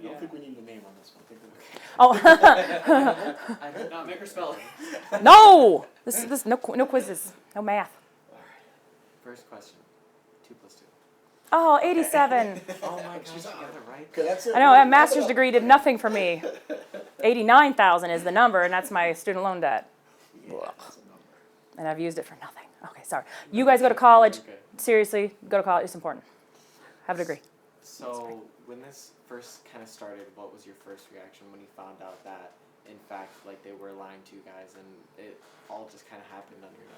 I don't think we need the name on this one. I did not make her spell it. No! This no quizzes, no math. All right. First question. 2 + 2. Oh, 87. Oh my gosh, you got it right. Okay, that's it. I know, that master's degree did nothing for me. 89,000 is the number, and that's my student loan debt. Yeah, that's a number. And I've used it for nothing. Okay, sorry. You guys go to college. Okay. Seriously, go to college. It's important. Have a degree. So when this first kind of started, what was your first reaction when you found out that, in fact, like they were lying to you guys and it all just kind of happened on your nose?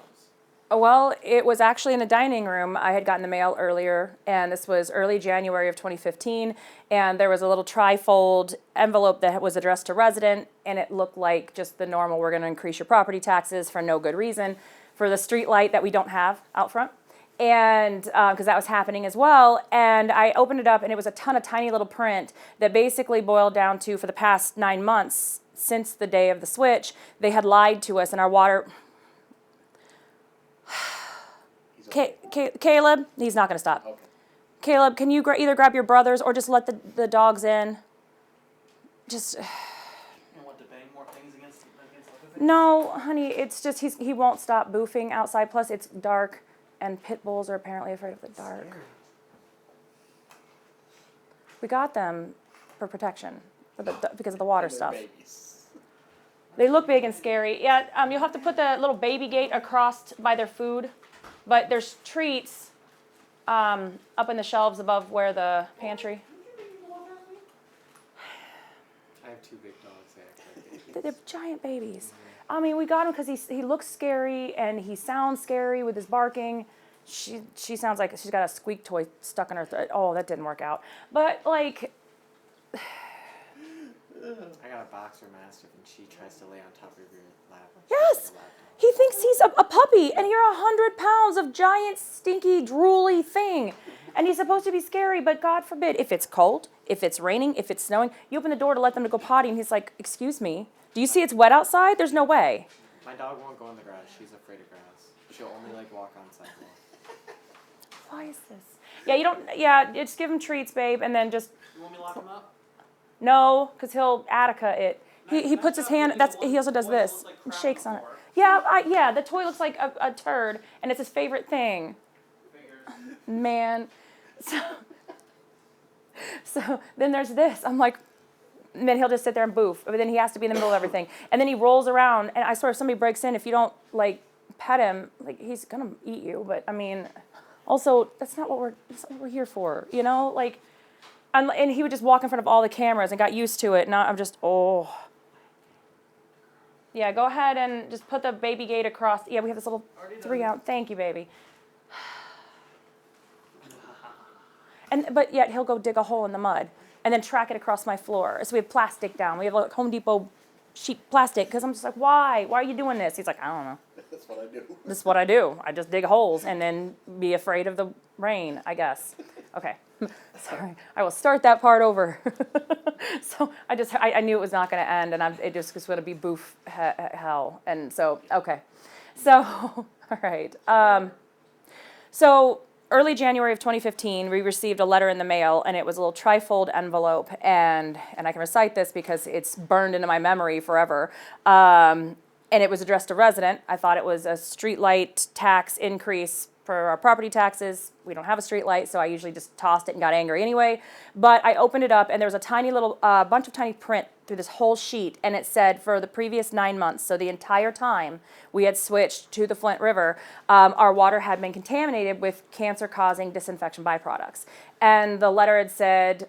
Well, it was actually in the dining room. I had gotten the mail earlier, and this was early January of 2015, and there was a little trifold envelope that was addressed to resident, and it looked like just the normal, we're going to increase your property taxes for no good reason, for the street light that we don't have out front, and because that was happening as well. And I opened it up, and it was a ton of tiny little print that basically boiled down to, for the past 9 months, since the day of the switch, they had lied to us, and our water... Caleb, he's not going to stop. Okay. Caleb, can you either grab your brothers or just let the dogs in? Just... You want to bang more things against other things? No, honey, it's just he won't stop boofing outside. Plus, it's dark, and pit bulls are apparently afraid of the dark. We got them for protection, because of the water And they're stuff. babies. They look big and scary. Yeah, you'll have to put the little baby gate across by their food. But there's treats up in the shelves above where the pantry. I have 2 big dogs. They act like babies. They're giant babies. I mean, we got him because he looks scary and he sounds scary with his barking. She sounds like she's got a squeak toy stuck in her throat. Oh, that didn't work out. But like... I got a boxer mastiff and she tries to lay on top of your lap. Yes! Like a lap dog. He thinks he's a puppy, and you're 100 pounds of giant, stinky, drooly thing. And he's supposed to be scary, but God forbid, if it's cold, if it's raining, if it's snowing, you open the door to let them to go potty, and he's like, excuse me, do you see it's wet outside? There's no way. My dog won't go in the grass. She's afraid of grass. She'll only like walk on sidewalk. Why is this? Just give him treats, babe, and then just, You want me to lock him up? no, because he'll Attica it. He puts his hand, he also does this, and shakes on it. Yeah, the toy looks like a turd, and it's his favorite thing. Fingers. Man. So then there's this. I'm like, and then he'll just sit there and boof. But then he has to be in the middle of everything. And then he rolls around, and I swear if somebody breaks in, if you don't, like, pet him, like, he's going to eat you. But, I mean, also, that's not what we're here for, you know? Like, and he would just walk in front of all the cameras and got used to it. And I'm just, oh. Yeah, go ahead and just put the baby gate across. Yeah, we have this little 3-ounce. Thank you, baby. But yet he'll go dig a hole in the mud and then track it across my floor. So we have plastic down. We have like Home Depot sheet plastic because I'm just like, why? Why are you doing this? He's like, I don't know. That's what I do. This is what I do. I just dig holes and then be afraid of the rain, I guess. Okay. Sorry. I will start that part over. So I knew it was not going to end, and it just was going to be boof hell. And so, okay. So, all right. So early January of 2015, we received a letter in the mail, and it was a little trifold envelope, and I can recite this because it's burned into my memory forever. And it was addressed to resident. I thought it was a streetlight tax increase for our property taxes. We don't have a street light, so I usually just tossed it and got angry anyway. But I opened it up, and there was a tiny little bunch of tiny print through this whole sheet, and it said for the previous 9 months, so the entire time we had switched to the Flint River, our water had been contaminated with cancer-causing disinfection byproducts. And the letter had said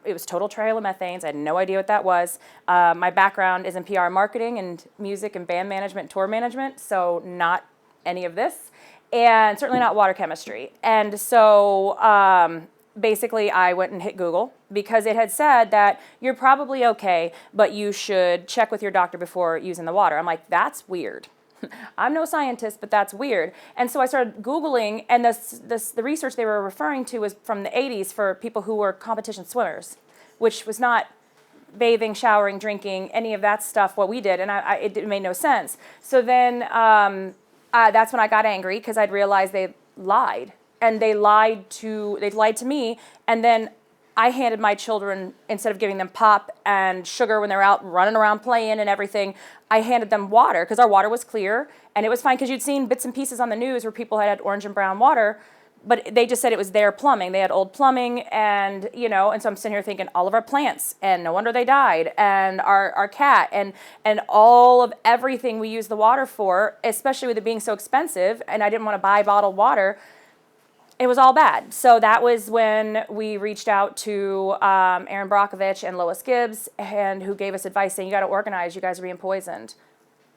it was total trihallomethanes. I had no idea what that was. My background is in PR marketing and music and band management and tour management, so not any of this. And certainly not water chemistry. And so basically I went and hit Google because it had said that you're probably okay, but you should check with your doctor before using the water. I'm like, that's weird. I'm no scientist, but that's weird. And so I started Googling, and the research they were referring to was from the 80s for people who were competition swimmers, which was not bathing, showering, drinking, any of that stuff, what we did, and it made no sense. So then that's when I got angry because I'd realized they lied. And they lied to me, and then I handed my children, instead of giving them pop and sugar when they're out running around playing and everything, I handed them water because our water was clear and it was fine, because you'd seen bits and pieces on the news where people had orange and brown water, but they just said it was their plumbing. They had old plumbing, and and so I'm sitting here thinking, all of our plants, and no wonder they died, and our cat, and all of everything we use the water for, especially with it being so expensive, and I didn't want to buy bottled water. It was all bad. So that was when we reached out to Aaron Brockovich and Lois Gibbs, and who gave us advice saying, you got to organize, you guys are being poisoned.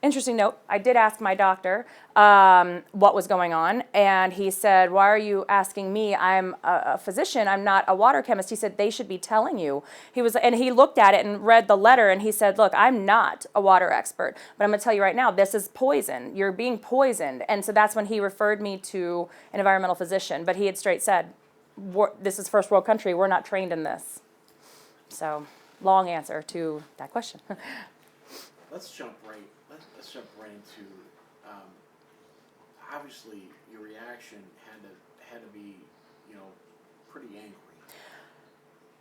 Interesting note, I did ask my doctor what was going on, and he said, why are you asking me? I'm a physician, I'm not a water chemist. He said, they should be telling you. And he looked at it and read the letter, and he said, look, I'm not a water expert, but I'm going to tell you right now, this is poison. You're being poisoned. And so that's when he referred me to an environmental physician, but he had straight said, this is first world country, we're not trained in this. So, long answer to that question. Let's jump right into, obviously your reaction had to be, pretty angry.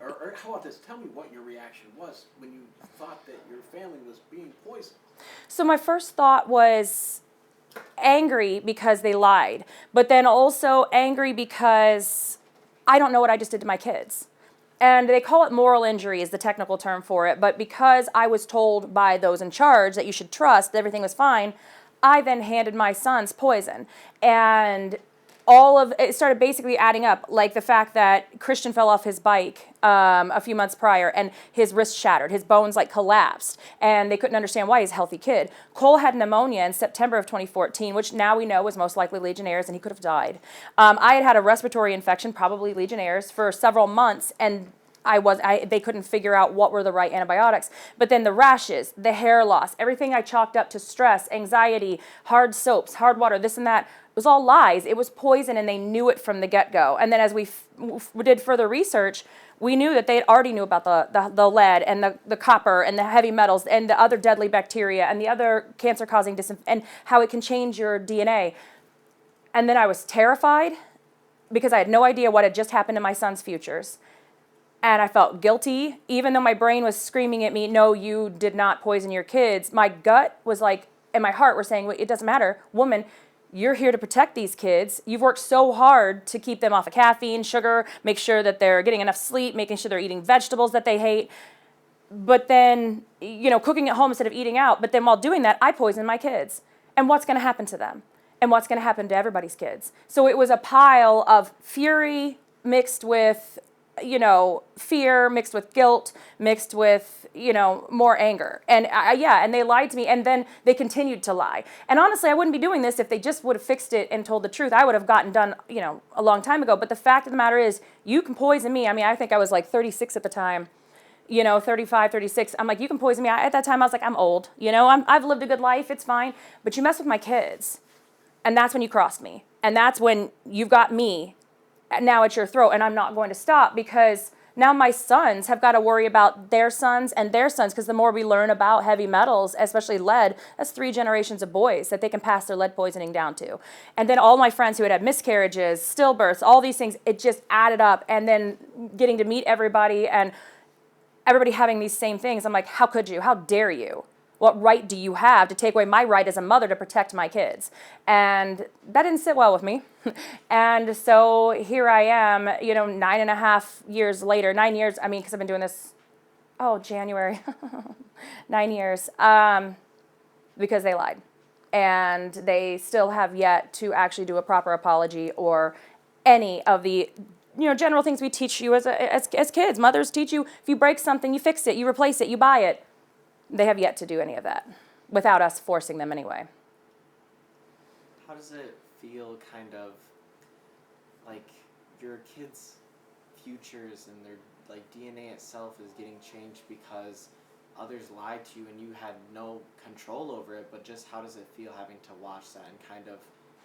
Or how about this? Tell me what your reaction was when you thought that your family was being poisoned. So my first thought was angry because they lied, but then also angry because I don't know what I just did to my kids. And they call it moral injury is the technical term for it, but because I was told by those in charge that you should trust, everything was fine, I then handed my sons poison. And all of it started basically adding up, like the fact that Christian fell off his bike a few months prior and his wrist shattered, his bones collapsed, and they couldn't understand why. He's a healthy kid. Cole had pneumonia in September of 2014, which now we know was most likely Legionnaire's, and he could have died. I had had a respiratory infection, probably Legionnaire's, for several months, and they couldn't figure out what were the right antibiotics. But then the rashes, the hair loss, everything I chalked up to stress, anxiety, hard soaps, hard water, this and that, it was all lies. It was poison, and they knew it from the get-go. And then as we did further research, we knew that they already knew about the lead and the copper and the heavy metals and the other deadly bacteria and the other cancer-causing and how it can change your DNA. And then I was terrified because I had no idea what had just happened to my son's futures. And I felt guilty, even though my brain was screaming at me, no, you did not poison your kids. My gut was like, and my heart were saying, well, it doesn't matter. Woman, you're here to protect these kids. You've worked so hard to keep them off of caffeine, sugar, make sure that they're getting enough sleep, making sure they're eating vegetables that they hate. But then, cooking at home instead of eating out. But then while doing that, I poisoned my kids. And what's going to happen to them? And what's going to happen to everybody's kids? So it was a pile of fury mixed with fear, mixed with guilt, mixed with, more anger. And and they lied to me, and then they continued to lie. And honestly, I wouldn't be doing this if they just would have fixed it and told the truth. I would have gotten done, a long time ago. But the fact of the matter is, you can poison me. I mean, I think I was like 36 at the time, 35, 36. I'm like, you can poison me. At that time, I was like, I'm old, I've lived a good life. It's fine. But you mess with my kids, and that's when you crossed me. And that's when you've got me now at your throat, and I'm not going to stop, because now my sons have got to worry about their sons and their sons, because the more we learn about heavy metals, especially lead, that's 3 generations of boys that they can pass their lead poisoning down to. And then all my friends who had miscarriages, stillbirths, all these things, it just added up. And then getting to meet everybody and everybody having these same things, I'm like, how could you? How dare you? What right do you have to take away my right as a mother to protect my kids? And that didn't sit well with me. And so here I am, 9.5 years later, 9 years, because I've been doing this, January, 9 years, because they lied. And they still have yet to actually do a proper apology or any of the general things we teach you as kids. Mothers teach you, if you break something, you fix it, you replace it, you buy it. They have yet to do any of that, without us forcing them anyway. How does it feel, kind of, like your kids' futures and their DNA itself is getting changed because others lied to you and you had no control over it, but just how does it feel having to watch that and kind of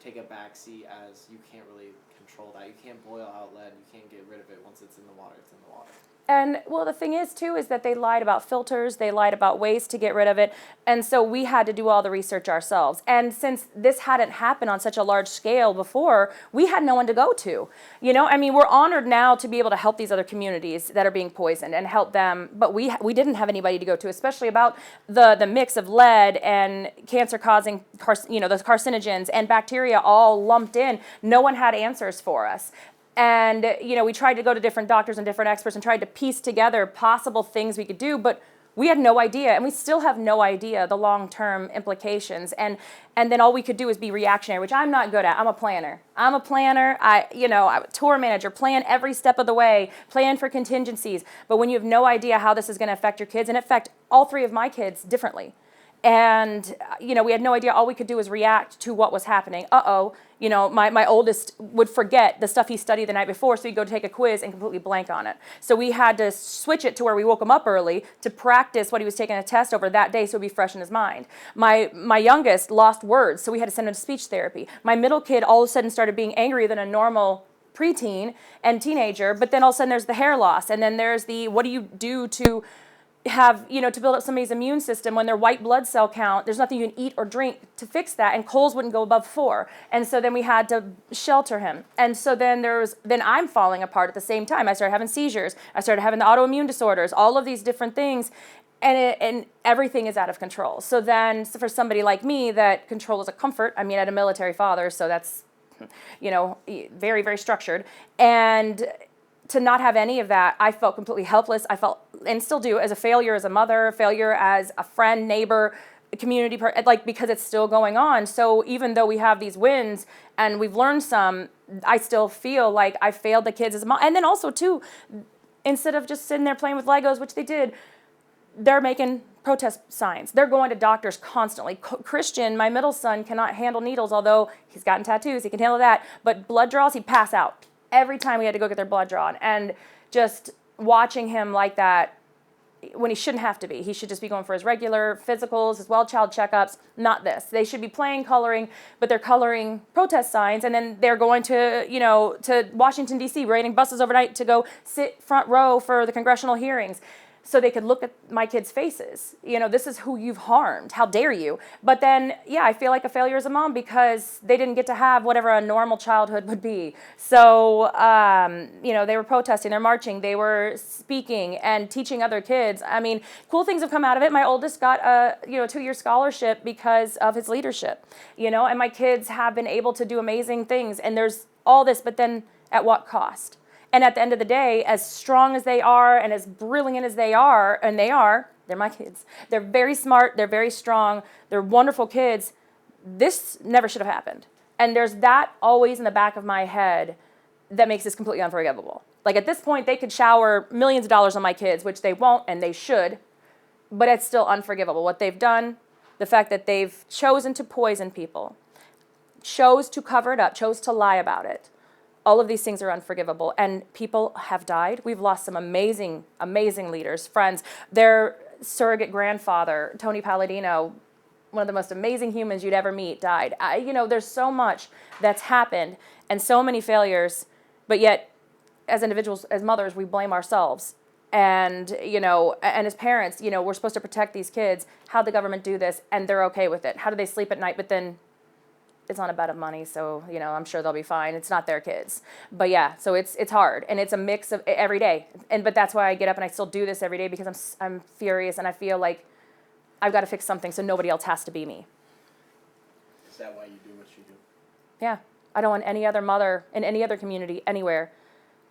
take a backseat, as you can't really control that? You can't boil out lead, you can't get rid of it. Once it's in the water, it's in the water. And well, the thing is too is that they lied about filters, they lied about ways to get rid of it, and so we had to do all the research ourselves. And since this hadn't happened on such a large scale before, we had no one to go to. You know, I mean, we're honored now to be able to help these other communities that are being poisoned and help them, but we didn't have anybody to go to, especially about the mix of lead and cancer-causing, those carcinogens and bacteria all lumped in. No one had answers for us. And, we tried to go to different doctors and different experts and tried to piece together possible things we could do, but we had no idea, and we still have no idea the long-term implications. And then all we could do is be reactionary, which I'm not good at. I'm a planner. I'm a tour manager, plan every step of the way, plan for contingencies. But when you have no idea how this is going to affect your kids, and it affect all three of my kids differently. And, we had no idea. All we could do was react to what was happening. My oldest would forget the stuff he studied the night before, so he'd go take a quiz and completely blank on it. So we had to switch it to where we woke him up early to practice what he was taking a test over that day so it would be fresh in his mind. My youngest lost words, so we had to send him to speech therapy. My middle kid all of a sudden started being angrier than a normal preteen and teenager, but then all of a sudden there's the hair loss, and then there's the what do you do to have, to build up somebody's immune system when their white blood cell count, there's nothing you can eat or drink to fix that, and Coles wouldn't go above 4. And so then we had to shelter him. And so then I'm falling apart at the same time. I started having seizures. I started having the autoimmune disorders, all of these different things, and everything is out of control. So then for somebody like me, that control is a comfort. I mean, I had a military father, so that's, very, very structured. And to not have any of that, I felt completely helpless. I felt, and still do, as a failure as a mother, failure as a friend, neighbor, community, because it's still going on. So even though we have these wins and we've learned some, I still feel like I failed the kids as a mom. And then also too, instead of just sitting there playing with Legos, which they did, they're making protest signs. They're going to doctors constantly. Christian, my middle son, cannot handle needles, although he's gotten tattoos, he can handle that. But blood draws, he'd pass out every time we had to go get their blood drawn. And just watching him like that when he shouldn't have to be. He should just be going for his regular physicals, his well-child checkups, not this. They should be playing coloring, but they're coloring protest signs, and then they're going to, to Washington, D.C., raiding buses overnight to go sit front row for the congressional hearings, so they could look at my kids' faces. This is who you've harmed. How dare you? But then, I feel like a failure as a mom because they didn't get to have whatever a normal childhood would be. So, they were protesting, they're marching, they were speaking and teaching other kids. I mean, cool things have come out of it. My oldest got a 2-year scholarship because of his leadership, and my kids have been able to do amazing things. And there's all this, but then at what cost? And at the end of the day, as strong as they are and as brilliant as they are, and they're my kids. They're very smart, they're very strong, they're wonderful kids. This never should have happened. And there's that always in the back of my head that makes this completely unforgivable. Like at this point, they could shower millions of dollars on my kids, which they won't and they should, but it's still unforgivable. What they've done, the fact that they've chosen to poison people, chose to cover it up, chose to lie about it. All of these things are unforgivable, and people have died. We've lost some amazing, amazing leaders, friends. Their surrogate grandfather, Tony Palladino, one of the most amazing humans you'd ever meet, died. There's so much that's happened and so many failures, but yet, as individuals, as mothers, we blame ourselves. And, and as parents, we're supposed to protect these kids. How'd the government do this? And they're okay with it. How do they sleep at night? But then it's on a bed of money, so, I'm sure they'll be fine. It's not their kids. But so it's hard, and it's a mix of every day. But that's why I get up and I still do this every day, because I'm furious, and I feel like I've got to fix something so nobody else has to be me. Is that why you do what you do? Yeah. I don't want any other mother in any other community anywhere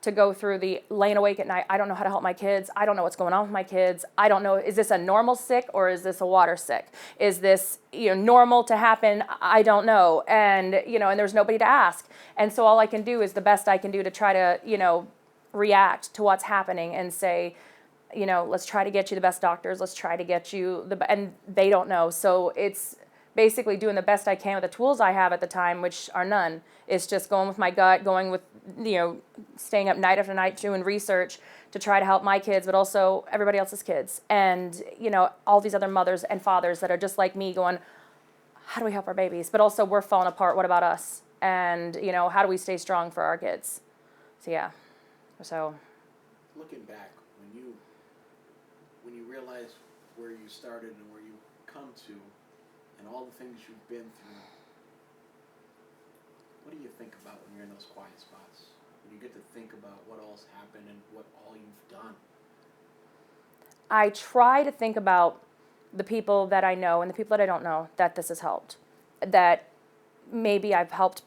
to go through the laying awake at night. I don't know how to help my kids. I don't know what's going on with my kids. I don't know, is this a normal sick or is this a water sick? Is this, normal to happen? I don't know. And, and there's nobody to ask. And so all I can do is the best I can do to try to, react to what's happening and say, let's try to get you the best doctors. Let's try to get you and they don't know. So it's basically doing the best I can with the tools I have at the time, which are none. It's just going with my gut, going with, staying up night after night doing research to try to help my kids, but also everybody else's kids. And, all these other mothers and fathers that are just like me going, how do we help our babies? But also we're falling apart. What about us? And, how do we stay strong for our kids? So, yeah. So. Looking back, when realize where you started and where you come to, and all the things you've been through, what do you think about when you're in those quiet spots? When you get to think about what all's happened and what all you've done? I try to think about the people that I know and the people that I don't know that this has helped. That maybe I've helped,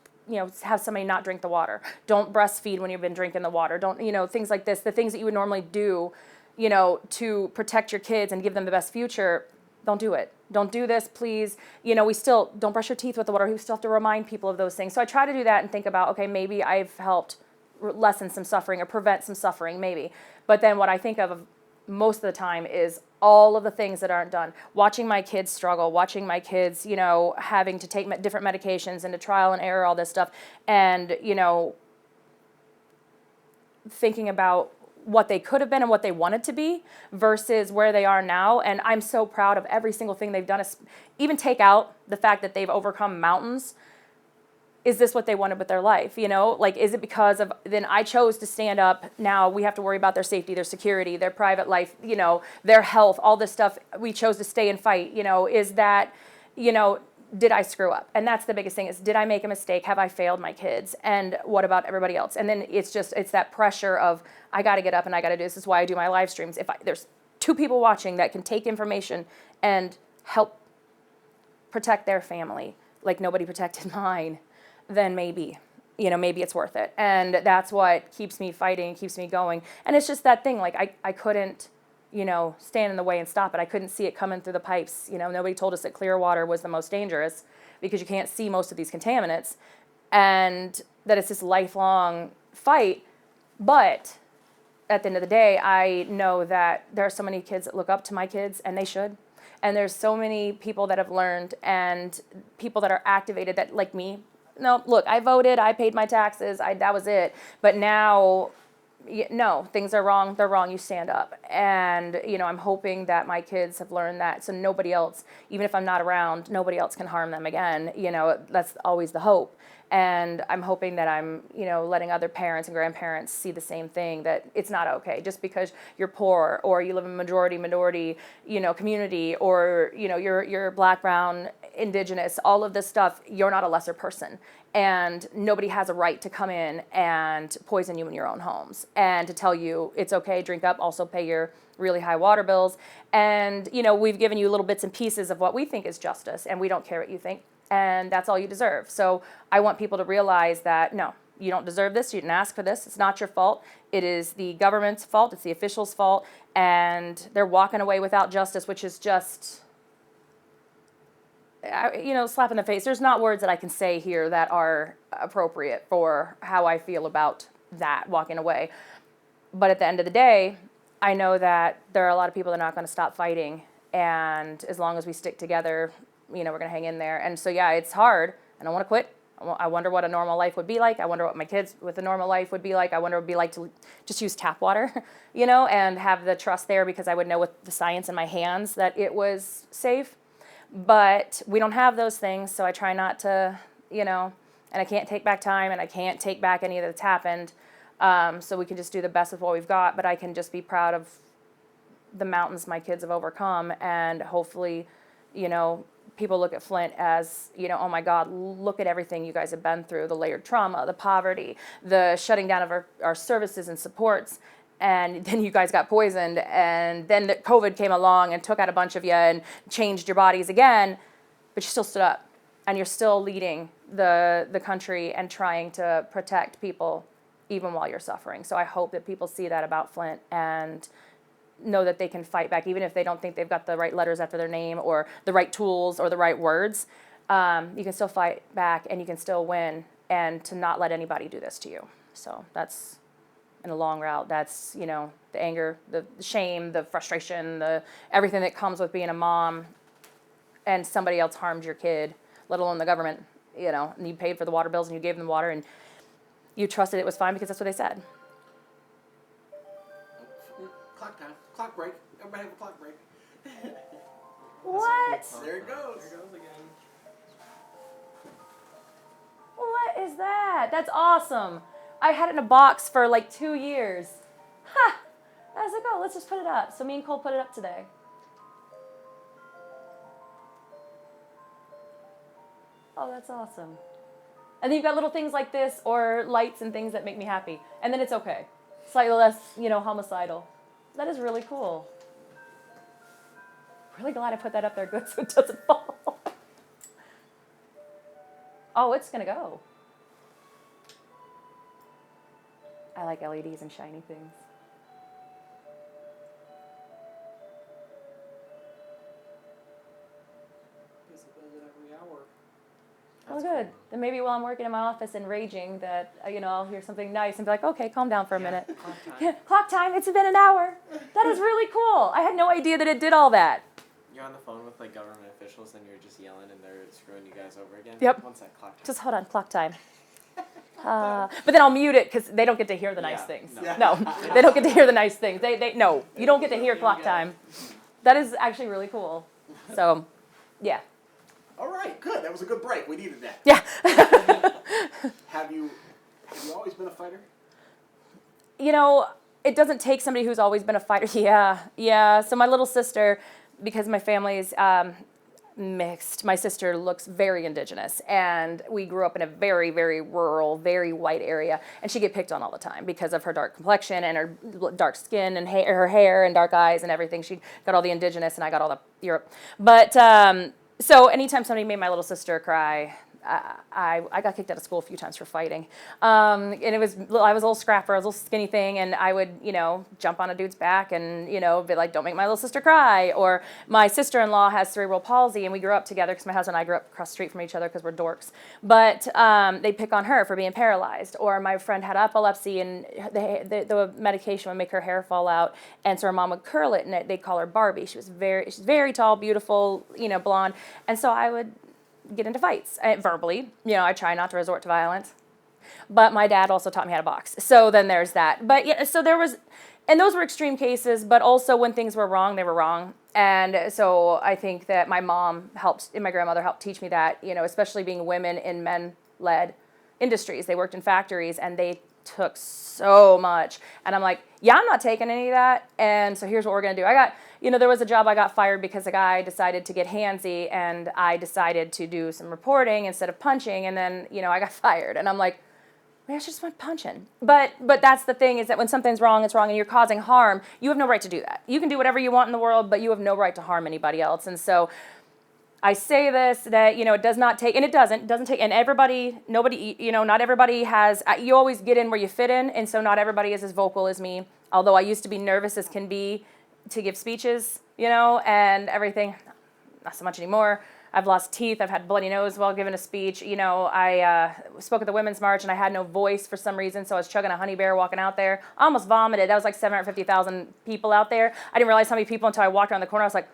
have somebody not drink the water. Don't breastfeed when you've been drinking the water. Don't, things like this. The things that you would normally do, to protect your kids and give them the best future, don't do it. Don't do this, please. We still, don't brush your teeth with the water. We still have to remind people of those things. So I try to do that and think about, okay, maybe I've helped lessen some suffering or prevent some suffering, maybe. But then what I think of most of the time is all of the things that aren't done. Watching my kids struggle, watching my kids, having to take different medications and to trial and error, all this stuff. And, thinking about what they could have been and what they wanted to be versus where they are now. And I'm so proud of every single thing they've done. Even take out the fact that they've overcome mountains. Is this what they wanted with their life? Is it because of, then I chose to stand up. Now we have to worry about their safety, their security, their private life, their health, all this stuff. We chose to stay and fight. Is that, did I screw up? And that's the biggest thing is, did I make a mistake? Have I failed my kids? And what about everybody else? And then it's that pressure of, I got to get up and I got to do this. This is why I do my live streams. If there's 2 people watching that can take information and help protect their family like nobody protected mine, then maybe it's worth it. And that's what keeps me fighting, keeps me going. And it's just that thing, like I couldn't, stand in the way and stop it. I couldn't see it coming through the pipes. Nobody told us that clear water was the most dangerous because you can't see most of these contaminants and that it's this lifelong fight. But at the end of the day, I know that there are so many kids that look up to my kids, and they should. And there's so many people that have learned and people that are activated that, like me, no, look, I voted, I paid my taxes, that was it. But now, no, things are wrong, they're wrong, you stand up. And, I'm hoping that my kids have learned that so nobody else, even if I'm not around, nobody else can harm them again. That's always the hope. And I'm hoping that I'm, letting other parents and grandparents see the same thing, that it's not okay just because you're poor or you live in a minority, community, or, you're black, brown, indigenous, all of this stuff, you're not a lesser person. And nobody has a right to come in and poison you in your own homes and to tell you it's okay, drink up, also pay your really high water bills. And, we've given you little bits and pieces of what we think is justice, and we don't care what you think. And that's all you deserve. So I want people to realize that, no, you don't deserve this. You didn't ask for this. It's not your fault. It is the government's fault. It's the officials' fault. And they're walking away without justice, which is just, slap in the face. There's not words that I can say here that are appropriate for how I feel about that, walking away. But at the end of the day, I know that there are a lot of people that are not going to stop fighting. And as long as we stick together, we're going to hang in there. And so, yeah, it's hard. I don't want to quit. I wonder what a normal life would be like. I wonder what my kids with a normal life would be like. I wonder what it would be like to just use tap water, and have the trust there because I would know with the science in my hands that it was safe. But we don't have those things, so I try not to, and I can't take back time and I can't take back any that's happened. So we can just do the best with what we've got, but I can just be proud of the mountains my kids have overcome, and hopefully, people look at Flint as, oh my God, look at everything you guys have been through, the layered trauma, the poverty, the shutting down of our services and supports. And then you guys got poisoned, and then the COVID came along and took out a bunch of you and changed your bodies again, but you still stood up, and you're still leading the country and trying to protect people even while you're suffering. So I hope that people see that about Flint and know that they can fight back, even if they don't think they've got the right letters after their name or the right tools or the right words. You can still fight back and you can still win, and to not let anybody do this to you. So that's, in a long route, that's, the anger, the shame, the frustration, the everything that comes with being a mom and somebody else harmed your kid, let alone the government, and you paid for the water bills and you gave them water and you trusted it was fine because that's what they said. Clock time. Clock break. Everybody have a clock break. What? There it goes. There it goes again. What is that? That's awesome. I had it in a box for like 2 years. Ha! How's it go? Let's just put it up. So me and Cole put it up today. Oh, that's awesome. And then you've got little things like this or lights and things that make me happy. And then it's okay. Slightly less, homicidal. That is really cool. Really glad I put that up there good so it doesn't fall. Oh, it's going to go. I like LEDs and shiny things. Guess it does it every hour. Oh, good. Then maybe while I'm working in my office and raging that, I'll hear something nice and be like, okay, calm down for a minute. Clock time. Yeah, clock time. It's been an hour. That is really cool. I had no idea that it did all that. You're on the phone with like government officials and you're just yelling and they're screwing you guys over again. Yep. When's that clock time? Just hold on, clock time. But then I'll mute it because they don't get to hear the nice Yeah, things. no. No, they don't get to hear the nice things. No, you don't get to hear clock time. That is actually really cool. So, yeah. All right, good. That was a good break. We needed that. Yeah. Have you always been a fighter? It doesn't take somebody who's always been a fighter. Yeah. So my little sister, because my family's mixed, my sister looks very indigenous, and we grew up in a very, very rural, very white area, and she get picked on all the time because of her dark complexion and her dark skin and her hair and dark eyes and everything. She got all the indigenous, and I got all the Europe. But so anytime somebody made my little sister cry, I got kicked out of school a few times for fighting. And I was a little scrapper, I was a little skinny thing, and I would, jump on a dude's back and, be like, don't make my little sister cry. Or my sister-in-law has cerebral palsy, and we grew up together because my husband and I grew up across the street from each other because we're dorks. But they pick on her for being paralyzed. Or my friend had epilepsy, and the medication would make her hair fall out, and so her mom would curl it, and they'd call her Barbie. She's very tall, beautiful, blonde. And so I would get into fights verbally. I try not to resort to violence. But my dad also taught me how to box. So then there's that. But yeah, so there was, and those were extreme cases, but also when things were wrong, they were wrong. And so I think that my mom helped, and my grandmother helped teach me that, especially being women in men-led industries. They worked in factories, and they took so much. And I'm like, yeah, I'm not taking any of that. And so here's what we're going to do. There was a job I got fired because a guy decided to get handsy, and I decided to do some reporting instead of punching. And then, I got fired. And I'm like, maybe I should just went punching. But that's the thing, is that when something's wrong, it's wrong, and you're causing harm, you have no right to do that. You can do whatever you want in the world, but you have no right to harm anybody else. And so I say this, that, it does not take, and it doesn't take, and nobody, not everybody has, you always get in where you fit in, and so not everybody is as vocal as me, although I used to be nervous as can be to give speeches, and everything, not so much anymore. I've lost teeth, I've had bloody nose while giving a speech, I spoke at the Women's March, and I had no voice for some reason, so I was chugging a honey bear walking out there. I almost vomited. That was like 750,000 people out there. I didn't realize how many people until I walked around the corner. I was like,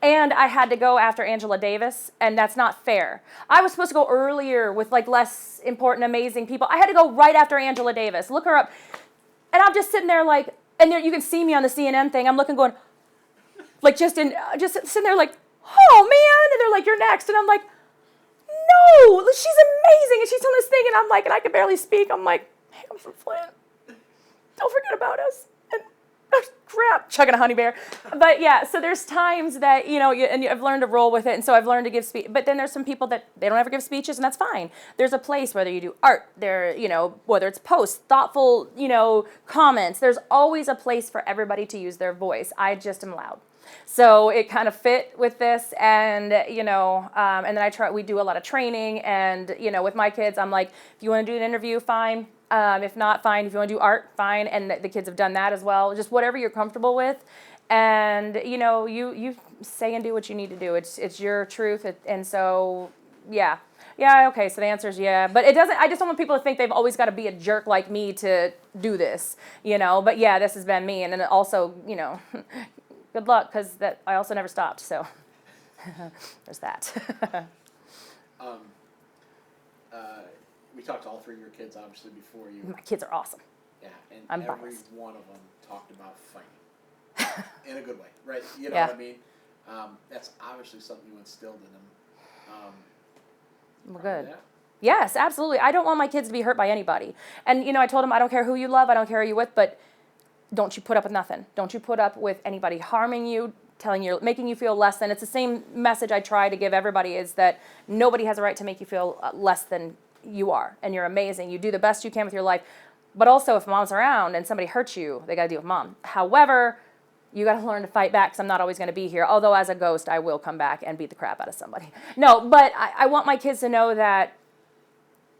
and I had to go after Angela Davis, and that's not fair. I was supposed to go earlier with like less important, amazing people. I had to go right after Angela Davis. Look her up. And I'm just sitting there like, and there, you can see me on the CNN thing. I'm looking going, like just sitting there like, oh man. And they're like, you're next. And I'm like, no, she's amazing. And she's on this thing, and I'm like, and I can barely speak. I'm like, hey, I'm from Flint. Don't forget about us. Crap, chugging a honey bear. But yeah, so there's times that, and I've learned to roll with it, and so I've learned to give speech. But then there's some people that they don't ever give speeches, and that's fine. There's a place, whether you do art, whether it's posts, thoughtful, comments, there's always a place for everybody to use their voice. I just am loud. So it kind of fit with this, and, and then we do a lot of training, and, with my kids, I'm like, if you want to do an interview, fine. If not, fine. If you want to do art, fine. And the kids have done that as well. Just whatever you're comfortable with. And, you say and do what you need to do. It's your truth. And so, yeah. Yeah, okay, so the answer is yeah. But it doesn't, I just don't want people to think they've always got to be a jerk like me to do this, But yeah, this has been me. And then also, good luck, because I also never stopped. So there's that. We talked to all three of your kids, obviously, before you. My kids are awesome. Yeah, and I'm every biased. one of them talked about fighting. In a good way, right? You know Yeah. what I mean? That's obviously something you instilled in them. We're good. Yeah. Yes, absolutely. I don't want my kids to be hurt by anybody. And, I told them, I don't care who you love, I don't care who you're with, but don't you put up with nothing. Don't you put up with anybody harming you, making you feel less than. It's the same message I try to give everybody, is that nobody has a right to make you feel less than you are, and you're amazing. You do the best you can with your life. But also, if mom's around and somebody hurts you, they got to deal with mom. However, you got to learn to fight back, because I'm not always going to be here. Although as a ghost, I will come back and beat the crap out of somebody. No, but I want my kids to know that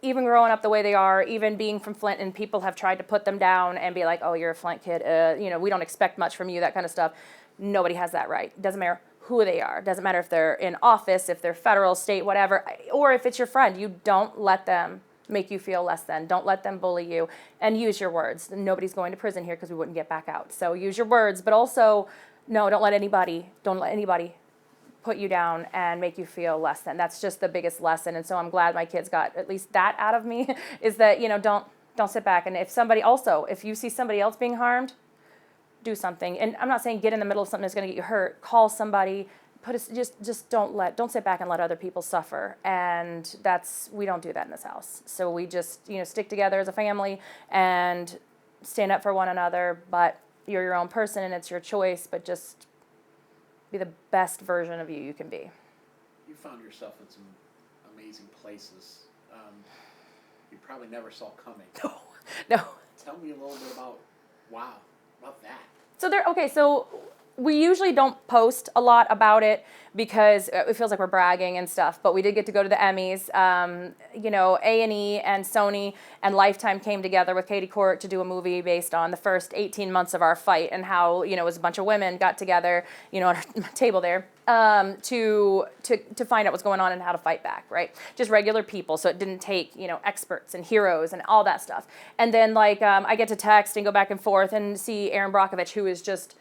even growing up the way they are, even being from Flint, and people have tried to put them down and be like, oh, you're a Flint kid, we don't expect much from you, that kind of stuff. Nobody has that right. It doesn't matter who they are. It doesn't matter if they're in office, if they're federal, state, whatever, or if it's your friend. You don't let them make you feel less than. Don't let them bully you, and use your words. Nobody's going to prison here because we wouldn't get back out. So use your words, but also, no, don't let anybody put you down and make you feel less than. That's just the biggest lesson. And so I'm glad my kids got at least that out of me, is that, don't sit back. And if you see somebody else being harmed, do something. And I'm not saying get in the middle of something that's going to get you hurt. Call somebody. Just don't sit back and let other people suffer. And we don't do that in this house. So we just, stick together as a family and stand up for one another. But you're your own person and it's your choice, but just be the best version of you can be. You found yourself in some amazing places you probably never saw coming. No. Tell me a little bit about that. So we usually don't post a lot about it because it feels like we're bragging and stuff, but we did get to go to the Emmys. A&E and Sony and Lifetime came together with Katie Couric to do a movie based on the first 18 months of our fight, and how, it was a bunch of women got together, on our table there, to find out what's going on and how to fight back, right? Just regular people, so it didn't take, experts and heroes and all that stuff. And then, I get to text and go back and forth and see Erin Brockovich, who is just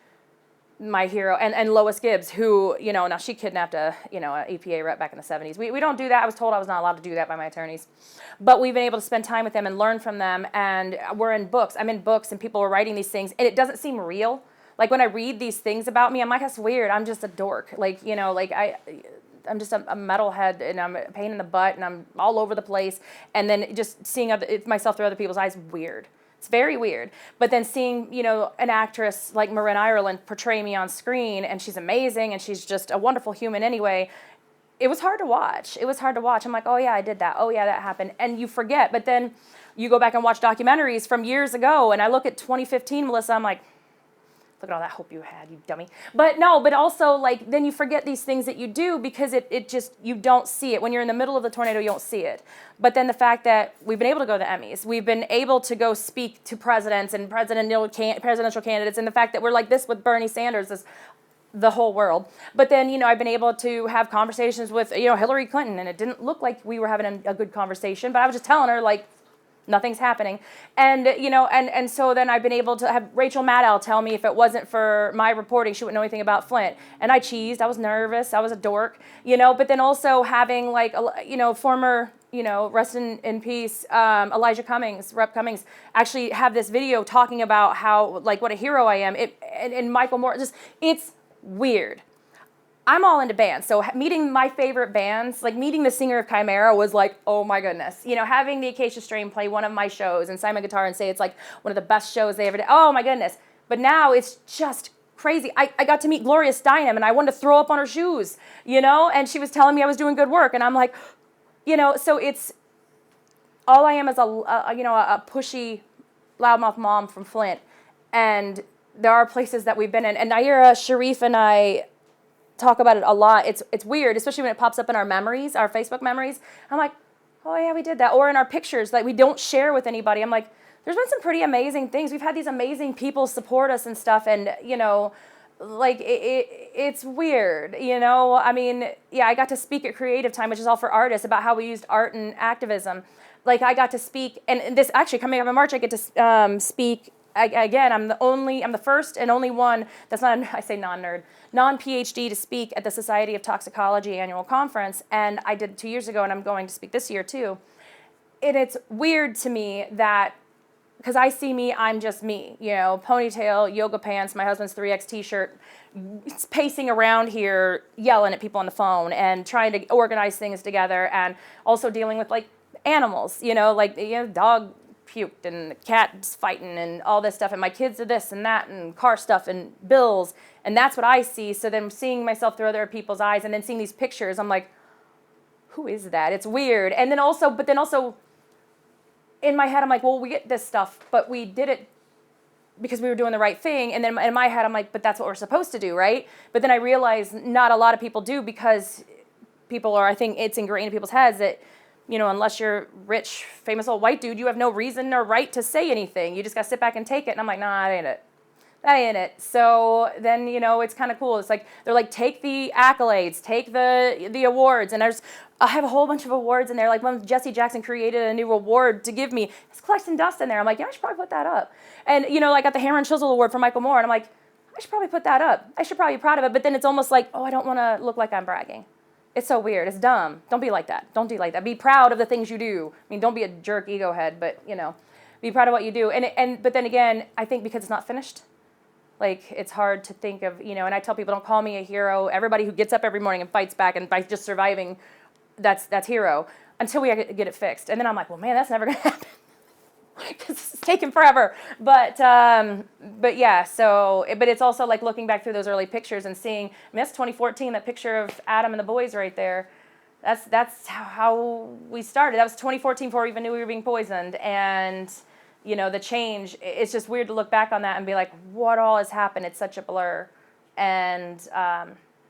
my hero, and Lois Gibbs, who, now she kidnapped a EPA rep back in the 70s. We don't do that. I was told I was not allowed to do that by my attorneys. But we've been able to spend time with them and learn from them, and we're in books. I'm in books, and people are writing these things, and it doesn't seem real. Like, when I read these things about me, I'm like, that's weird. I'm just a dork. I'm just a metalhead, and I'm a pain in the butt, and I'm all over the place. And then just seeing myself through other people's eyes, weird. It's very weird. But then seeing, an actress like Marin Ireland portray me on screen, and she's amazing, and she's just a wonderful human anyway, it was hard to watch. I'm like, oh yeah, I did that. Oh yeah, that happened. And you forget. But then you go back and watch documentaries from years ago, and I look at 2015 Melissa, I'm like, look at all that hope you had, you dummy. But also, then you forget these things that you do, because it just, you don't see it. When you're in the middle of the tornado, you don't see it. But then the fact that we've been able to go to the Emmys, we've been able to go speak to presidents and presidential candidates, and the fact that we're like this with Bernie Sanders is the whole world. But then, I've been able to have conversations with, Hillary Clinton, and it didn't look like we were having a good conversation, but I was just telling her, nothing's happening. And, and so then I've been able to have Rachel Maddow tell me if it wasn't for my reporting, she wouldn't know anything about Flint. And I cheesed, I was nervous, I was a dork, but then also having former, rest in peace, Elijah Cummings, Rep. Cummings, actually have this video talking about how, what a hero I am. And Michael Moore, it's weird. I'm all into bands, so meeting my favorite bands, meeting the singer of Chimera was oh my goodness. Having the Acacia Strain play one of my shows and sign my guitar and say it's one of the best shows they ever did. Oh my goodness. But now it's just crazy. I got to meet Gloria Steinem, and I wanted to throw up on her shoes, and she was telling me I was doing good work, and I'm like, so it's, all I am is a pushy, loudmouth mom from Flint, and there are places that we've been in, and Naira, Sharif, and I talk about it a lot. It's weird, especially when it pops up in our memories, our Facebook memories. I'm like, oh yeah, we did that. Or in our pictures that we don't share with anybody. I'm like, there's been some pretty amazing things. We've had these amazing people support us and stuff, and it's weird, I mean, yeah, I got to speak at Creative Time, which is all for artists, about how we used art and activism. I got to speak, and this actually coming up in March, I get to speak again. I'm the first and only one that's non-PhD to speak at the Society of Toxicology annual conference, and I did 2 years ago, and I'm going to speak this year too. And it's weird to me that, because I see me, I'm just me, ponytail, yoga pants, my husband's 3X t-shirt, pacing around here, yelling at people on the phone and trying to organize things together, and also dealing with animals, dog puked and the cat's fighting and all this stuff and my kids are this and that and car stuff and bills and that's what I see. So then seeing myself through other people's eyes and then seeing these pictures, I'm like, who is that? It's weird. And then also in my head, I'm like, well, we get this stuff, but we did it because we were doing the right thing. And then in my head, I'm like, but that's what we're supposed to do, right? But then I realized not a lot of people do because people are, I think it's ingrained in people's heads that, you know, unless you're rich, famous old white dude, you have no reason or right to say anything. You just got to sit back and take it. And I'm like, nah, that ain't it. That ain't it. So then, you know, it's kind of cool. It's like, they're like, take the accolades, take the awards. And I have a whole bunch of awards in there. Like when Jesse Jackson created a new award to give me, it's collecting dust in there. I'm like, yeah, I should probably put that up. And, you know, I got the Hammer and Chisel Award for Michael Moore. And I'm like, I should probably put that up. I should probably be proud of it. But then it's almost like, oh, I don't want to look like I'm bragging. It's so weird. It's dumb. Don't be like that. Don't do like that. Be proud of the things you do. I mean, don't be a jerk ego head, but, you know, be proud of what you do. But then again, I think because it's not finished, like, it's hard to think of, you know, and I tell people, don't call me a hero. Everybody who gets up every morning and fights back and by just surviving, that's hero, until we get it fixed. And then I'm like, well, man, that's never going to happen because it's taken forever. But yeah, so, but it's also like looking back through those early pictures and seeing, I mean, that's 2014, that picture of Adam and the boys right there. That's how we started. That was 2014 before we even knew we were being poisoned. And, you know, the change, it's just weird to look back on that and be like, what all has happened? It's such a blur. And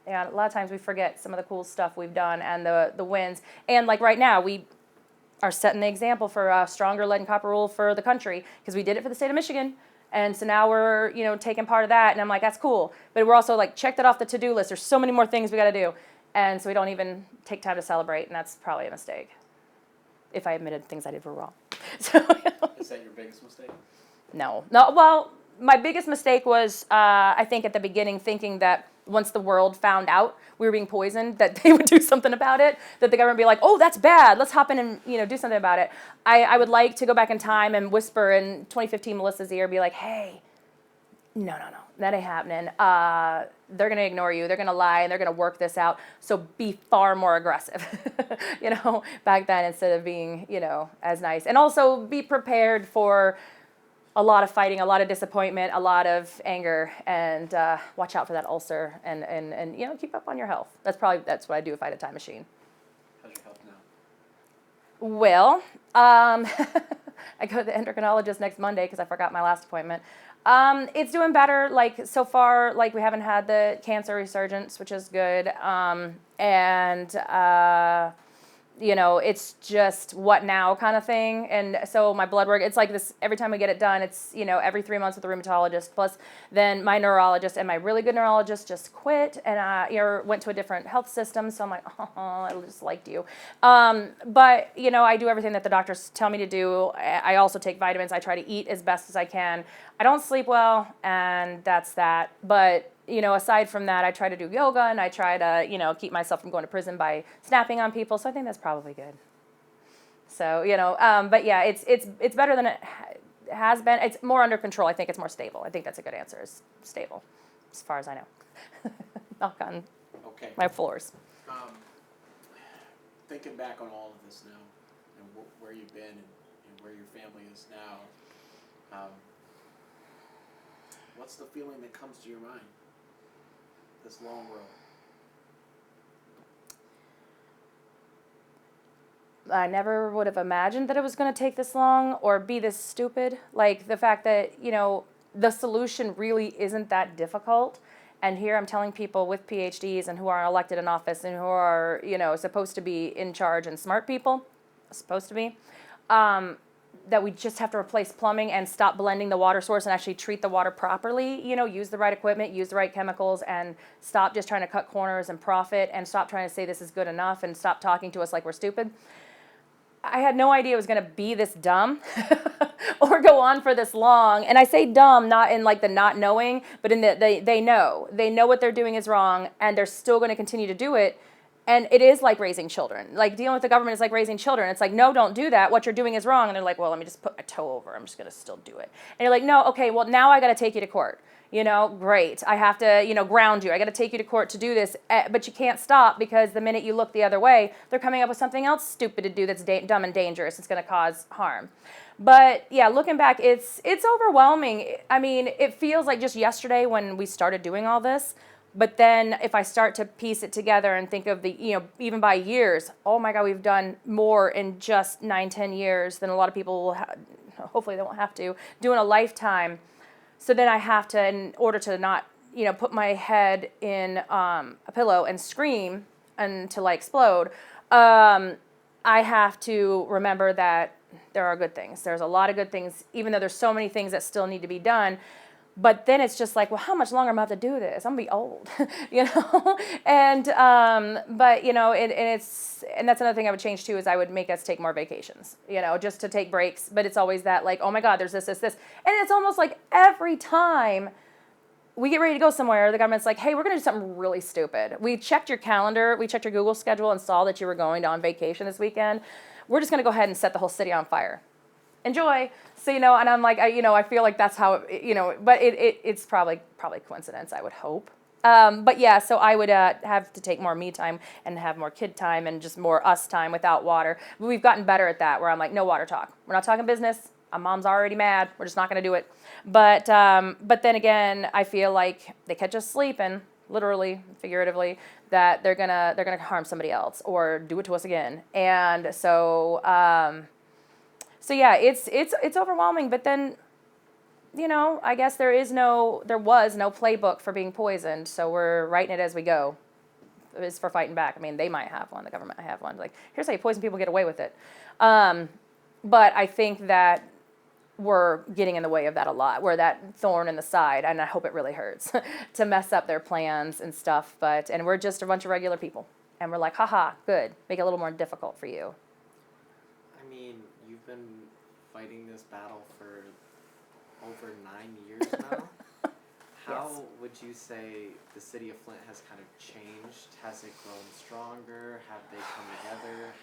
yeah, a lot of times we forget some of the cool stuff we've done and the wins. And like right now, we are setting the example for a stronger lead and copper rule for the country because we did it for the state of Michigan. And so now we're, you know, taking part of that. And I'm like, that's cool. But we're also like, check that off the to-do list. There's so many more things we got to do. And so we don't even take time to celebrate. And that's probably a mistake if I admitted things I did were wrong. So, Is that your biggest mistake? No. Well, my biggest mistake was, I think at the beginning, thinking that once the world found out we were being poisoned, that they would do something about it, that the government would be like, oh, that's bad, let's hop in and, you know, do something about it. I would like to go back in time and whisper in 2015 Melissa's ear, be like, hey, no, that ain't happening. They're going to ignore you, they're going to lie, and they're going to work this out, so be far more aggressive, you know, back then instead of being, you know, as nice. And also be prepared for a lot of fighting, a lot of disappointment, a lot of anger, and watch out for that ulcer, and you know, keep up on your health. That's what I do if I had a time machine. How's your health now? Well, I go to the endocrinologist next Monday because I forgot my last appointment. It's doing better. Like so far, like we haven't had the cancer resurgence, which is good. You know, it's just what now kind of thing. And so my blood work, it's like this, every time we get it done, it's, you know, every 3 months with the rheumatologist. Plus then my neurologist and my really good neurologist just quit and went to a different health system. So I'm like, oh, I just liked you. But, you know, I do everything that the doctors tell me to do. I also take vitamins. I try to eat as best as I can. I don't sleep well, and that's that. But, you know, aside from that, I try to do yoga, and I try to, you know, keep myself from going to prison by snapping on people. So I think that's probably good. So, you know, but yeah, it's better than it has been. It's more under control. I think it's more stable. I think that's a good answer, is stable, as far as I know. Knock on my floors. Thinking back on all of this now, and where you've been and where your family is now, what's the feeling that comes to your mind? This long road. I never would have imagined that it was going to take this long or be this stupid. Like the fact that, you know, the solution really isn't that difficult. And here I'm telling people with PhDs and who are elected in office and who are, you know, supposed to be in charge and smart people, supposed to be, that we just have to replace plumbing and stop blending the water source and actually treat the water properly, you know, use the right equipment, use the right chemicals, and stop just trying to cut corners and profit, and stop trying to say this is good enough, and stop talking to us like we're stupid. I had no idea it was going to be this dumb or go on for this long. And I say dumb not in like the not knowing, but in the they know what they're doing is wrong, and they're still going to continue to do it. And it is like raising children. Like dealing with the government is like raising children. It's like, no, don't do that. What you're doing is wrong. And they're like, well, let me just put my toe over. I'm just going to still do it. And you're like, no, okay, well, now I got to take you to court. Great. I have to, ground you. I got to take you to court to do this. But you can't stop because the minute you look the other way, they're coming up with something else stupid to do that's dumb and dangerous. It's going to cause harm. But yeah, looking back, it's overwhelming. I mean, it feels like just yesterday when we started doing all this. But then if I start to piece it together and think of even by years, oh my God, we've done more in just 9-10 years than a lot of people will hopefully they won't have to, do in a lifetime. So then I have to, in order to not, put my head in a pillow and scream until I explode, I have to remember that there are good things. There's a lot of good things, even though there's so many things that still need to be done. But then it's just like, well, how much longer am I going to do this? I'm going to be old, And, and that's another thing I would change too, is I would make us take more vacations, just to take breaks. But it's always that like, oh my God, there's this. And it's almost like every time we get ready to go somewhere, the government's like, hey, we're going to do something really stupid. We checked your calendar, we checked your Google schedule and saw that you were going on vacation this weekend. We're just going to go ahead and set the whole city on fire. Enjoy. So, and I'm like, I feel like that's how, but it's probably coincidence, I would hope. But yeah, so I would have to take more me time and have more kid time and just more us time without water. But we've gotten better at that, where I'm like, no water talk. We're not talking business. My mom's already mad. We're just not going to do it. But then again, I feel like they catch us sleeping, literally, figuratively, that they're gonna harm somebody else or do it to us again. And so. So yeah, it's overwhelming, but then, I guess there was no playbook for being poisoned, so we're writing it as we go. It's for fighting back. I mean, they might have one, the government might have one. Like, here's how you poison people, get away with it. But I think that we're getting in the way of that a lot. We're that thorn in the side, and I hope it really hurts to mess up their plans and stuff. And we're just a bunch of regular people, and we're like, haha, good, make it a little more difficult for you. I mean, you've been fighting this battle for over 9 years now. How Yes. would you say the city of Flint has kind of changed? Has it grown stronger? Have they come together?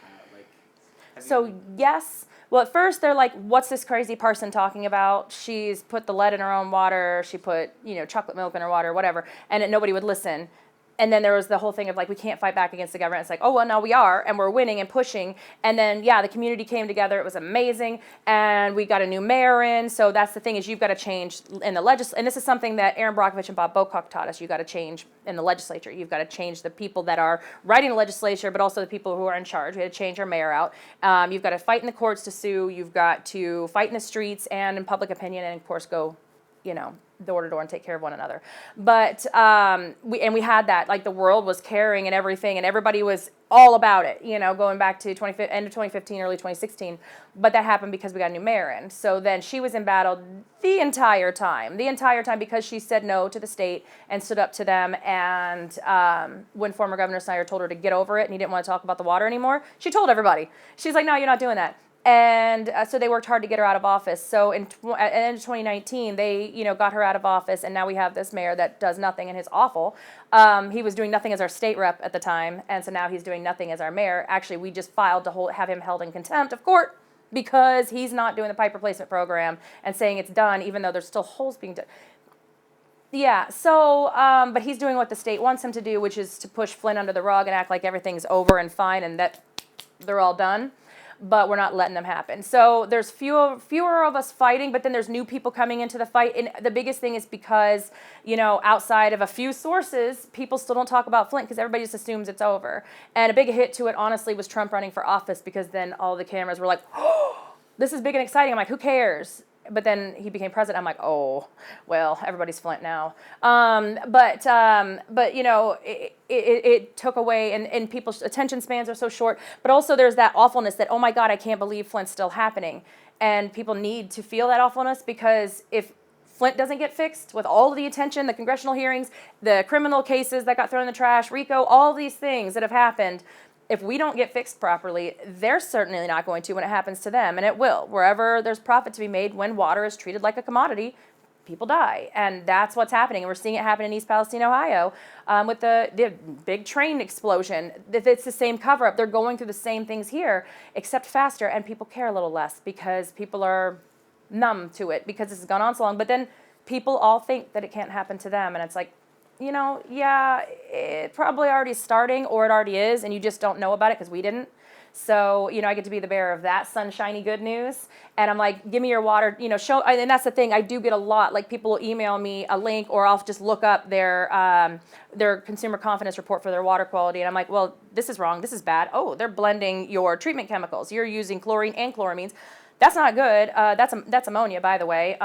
Yes. Well, at first they're like, what's this crazy person talking about? She's put the lead in her own water. She put, chocolate milk in her water, whatever. And nobody would listen. And then there was the whole thing of like, we can't fight back against the government. It's like, oh, well, no, we are. And we're winning and pushing. And then, yeah, the community came together. It was amazing. And we got a new mayor in. So that's the thing, is you've got to change in the and this is something that Aaron Brockovich and Bob Bocock taught us. You've got to change in the legislature. You've got to change the people that are writing the legislature, but also the people who are in charge. We had to change our mayor out. You've got to fight in the courts to sue. You've got to fight in the streets and in public opinion, and of course go, door to door and take care of one another. But we had that, like the world was caring and everything, and everybody was all about it, going back to end of 2015, early 2016. But that happened because we got a new mayor in. So then she was embattled the entire time because she said no to the state and stood up to them. And when former Governor Snyder told her to get over it and he didn't want to talk about the water anymore, she told everybody. She's like, no, you're not doing that. And so they worked hard to get her out of office. So at the end of 2019, they got her out of office, and now we have this mayor that does nothing, and he's awful. He was doing nothing as our state rep at the time, and so now he's doing nothing as our mayor. Actually, we just filed to have him held in contempt of court because he's not doing the pipe replacement program and saying it's done, even though there's still holes being done. Yeah, so, but he's doing what the state wants him to do, which is to push Flint under the rug and act like everything's over and fine and that they're all done. But we're not letting them happen. So there's fewer of us fighting, but then there's new people coming into the fight. And the biggest thing is because, outside of a few sources, people still don't talk about Flint because everybody just assumes it's over. And a big hit to it, honestly, was Trump running for office, because then all the cameras were like, oh, this is big and exciting. I'm like, who cares? But then he became president. I'm like, oh, well, everybody's Flint now. But it took away, and people's attention spans are so short. But also there's that awfulness that, oh my God, I can't believe Flint's still happening. And people need to feel that awfulness, because if Flint doesn't get fixed with all of the attention, the congressional hearings, the criminal cases that got thrown in the trash, RICO, all these things that have happened, if we don't get fixed properly, they're certainly not going to when it happens to them, and it will. Wherever there's profit to be made when water is treated like a commodity, people die. And that's what's happening. And we're seeing it happen in East Palestine, Ohio, with the big train explosion. It's the same cover-up. They're going through the same things here, except faster, and people care a little less because people are numb to it because this has gone on so long. But then people all think that it can't happen to them, and it's like, yeah, it probably already starting, or it already is, and you just don't know about it because we didn't. So, I get to be the bearer of that sunshiny good news. And I'm like, give me your water, show. And that's the thing, I do get a lot. Like, people will email me a link, or I'll just look up their consumer confidence report for their water quality. And I'm like, well, this is wrong. This is bad. Oh, they're blending your treatment chemicals. You're using chlorine and chloramines. That's not good. That's ammonia, by the way.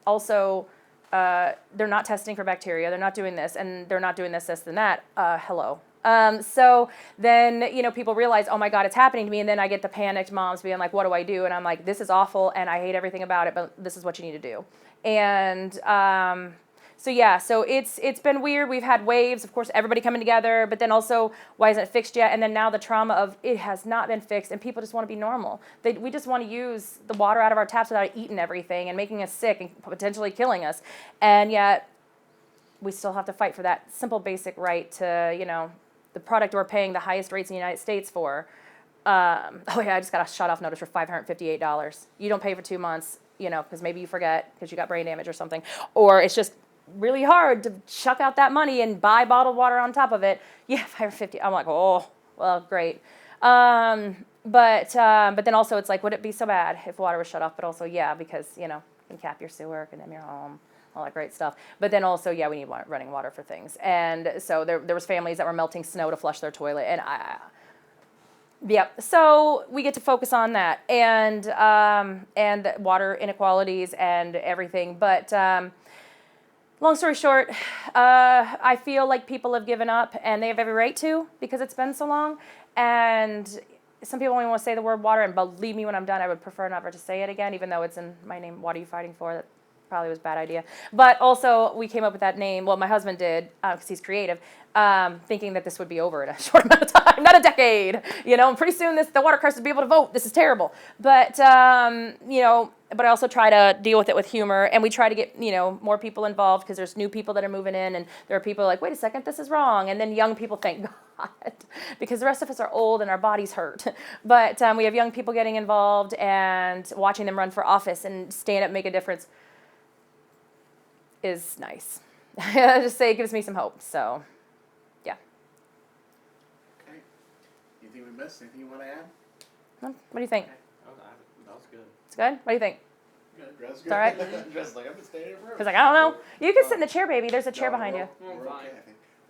Also, they're not testing for bacteria. They're not doing this, and they're not doing this, and that. Hello. So then, people realize, oh my God, it's happening to me. And then I get the panicked moms being like, what do I do? And I'm like, this is awful and I hate everything about it, but this is what you need to do. And, so it's been weird. We've had waves, of course, everybody coming together, but then also, why isn't it fixed yet? And then now the trauma of it has not been fixed, and people just want to be normal. We just want to use the water out of our taps without eating everything and making us sick and potentially killing us. And yet we still have to fight for that simple, basic right to, the product we're paying the highest rates in the United States for. I just got a shut-off notice for $558. You don't pay for 2 months, because maybe you forget because you got brain damage or something. Or it's just really hard to chuck out that money and buy bottled water on top of it. Yeah, $550. I'm like, oh, well, great. But then also it's like, would it be so bad if water was shut off? But also, yeah, because, you can cap your sewer, condemn your home, all that great stuff. But then also, yeah, we need running water for things. And so there was families that were melting snow to flush their toilet. And so we get to focus on that and water inequalities and everything. But long story short, I feel like people have given up, and they have every right to, because it's been so long. And some people only want to say the word water, and believe me, when I'm done, I would prefer never to say it again, even though it's in my name, What Are You Fighting For? That probably was a bad idea. But also, we came up with that name, well, my husband did, because he's creative, thinking that this would be over in a short amount of time, not a decade. And pretty soon the water crisis will be able to vote. This is terrible. But, but I also try to deal with it with humor, and we try to get, more people involved, because there's new people that are moving in, and there are people like, wait a second, this is wrong. And then young people, thank God, because the rest of us are old and our bodies hurt. But we have young people getting involved and watching them run for office and stand up, make a difference is nice. I just say it gives me some hope. So, yeah. Okay. Anything we missed? Anything you want to add? What do you think? That was good. It's good? What do you think? Good. Dress good. It's all right? Dress like I've been staying here forever. Because I don't know. You can sit in the chair, baby. There's a chair behind you. We're okay, I think.